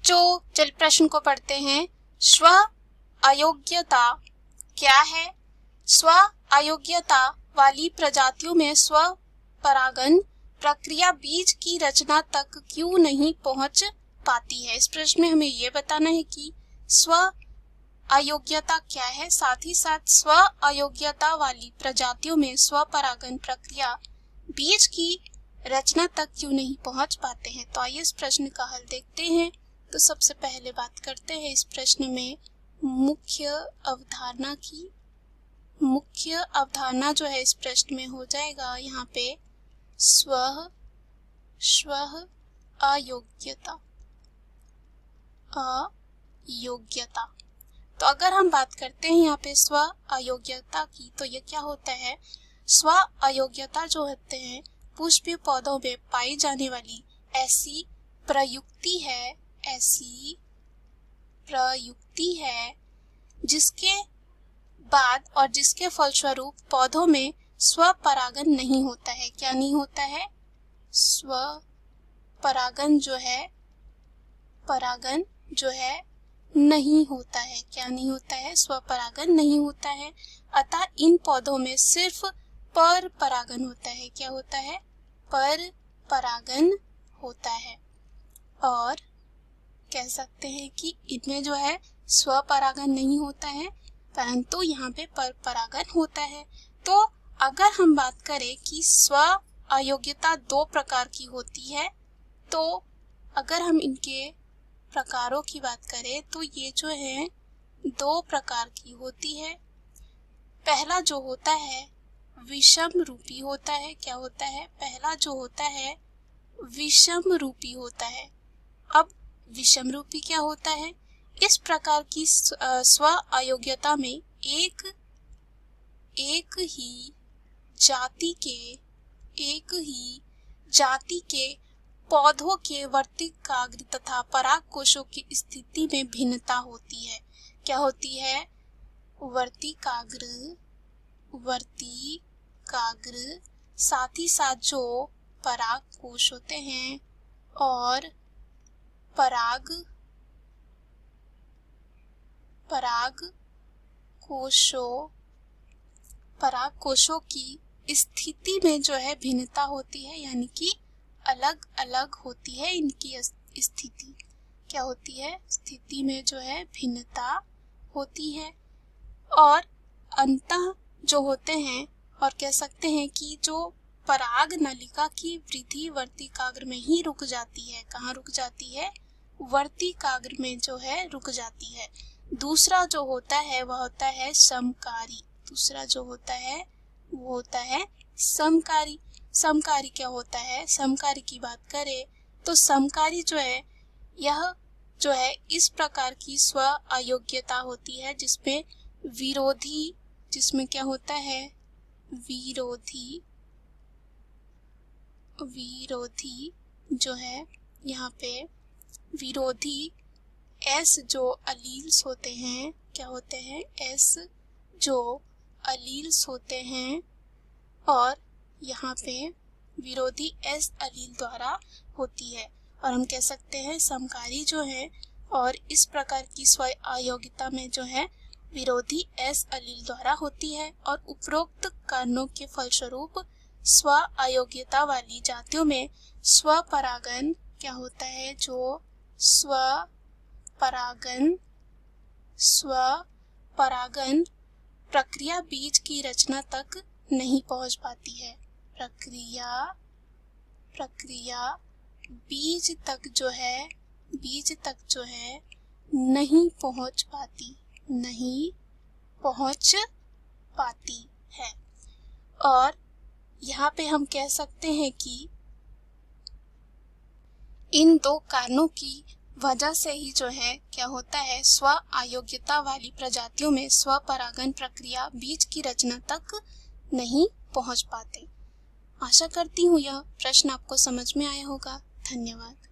चल प्रश्न को पढ़ते हैं। स्व अयोग्यता क्या है? स्व अयोग्यता वाली प्रजातियों में स्व परागन प्रक्रिया बीज की रचना तक क्यों नहीं पहुंच पाती है। इस प्रश्न में हमें ये बताना है कि स्व अयोग्यता क्या है, साथ ही साथ स्व अयोग्यता वाली प्रजातियों में स्व परागन प्रक्रिया बीज की रचना तक क्यों नहीं पहुंच पाते हैं। तो आइए इस प्रश्न का हल देखते हैं। तो सबसे पहले बात करते हैं इस प्रश्न में मुख्य अवधारणा की। मुख्य अवधारणा जो है इस प्रश्न में हो जाएगा यहाँ पे स्व अयोग्यता। अयोग्यता तो अगर हम बात करते हैं यहाँ पे स्व अयोग्यता की, तो ये क्या होता है? स्व अयोग्यता जो होते हैं पुष्पीय पौधों में पाई जाने वाली ऐसी प्रयुक्ति है जिसके बाद और जिसके फलस्वरूप पौधों में स्व परागन नहीं होता है। क्या नहीं होता है? स्व परागन जो है नहीं होता है। क्या नहीं होता है? स्व परागन नहीं होता है। अतः इन पौधों में सिर्फ पर परागन होता है। क्या होता है? पर परागन होता है। और कह सकते हैं कि इनमें जो है स्व परागन नहीं होता है, परंतु यहाँ पे पर परागन होता है। तो अगर हम बात करें कि स्व अयोग्यता दो प्रकार की होती है, तो अगर हम इनके प्रकारों की बात करें तो ये जो है दो प्रकार की होती है। पहला जो होता है विषम रूपी होता है। क्या होता है? पहला जो होता है विषम रूपी होता है। अब विषम रूपी क्या होता है? इस प्रकार की स्व अयोग्यता में एक ही जाति के पौधों के वर्तिकाग्र तथा पराग कोशों की स्थिति में भिन्नता होती है। क्या होती है? वर्तिकाग्र, साथ ही साथ जो पराग कोश होते हैं और पराग कोशों की स्थिति में जो है भिन्नता होती है, यानी कि अलग अलग होती है इनकी स्थिति। क्या होती है? स्थिति में जो है भिन्नता होती है। और अंतः जो होते हैं, और कह सकते हैं कि जो पराग नलिका की वृद्धि वर्तिकाग्र में ही रुक जाती है। कहाँ रुक जाती है? वर्तिकाग्र में जो है रुक जाती है। दूसरा जो होता है वह होता है समकारी। दूसरा जो होता है वो होता है समकारी। समकारी क्या होता है? समकारी की बात करें तो समकारी जो है यह जो है इस प्रकार की स्व अयोग्यता होती है जिसमें क्या होता है? विरोधी जो है यहाँ पे विरोधी एस जो अलील्स होते हैं। क्या होते हैं? एस जो अलील्स होते हैं और यहाँ पे विरोधी एस अलील द्वारा होती है। और हम कह सकते हैं समकारी जो है और इस प्रकार की स्व अयोग्यता में जो है विरोधी एस अलील द्वारा होती है। और उपरोक्त कारणों के फलस्वरूप स्व अयोग्यता वाली जातियों में स्व परागन क्या होता है? जो स्व परागन प्रक्रिया बीज की रचना तक नहीं पहुंच पाती है। प्रक्रिया बीज तक जो है नहीं पहुंच पाती है। और यहाँ पे हम कह सकते हैं कि इन दो कारणों की वजह से ही जो है क्या होता है? स्व अयोग्यता वाली प्रजातियों में स्व परागन प्रक्रिया बीज की रचना तक नहीं पहुंच पाते। आशा करती हूँ यह प्रश्न आपको समझ में आया होगा। धन्यवाद।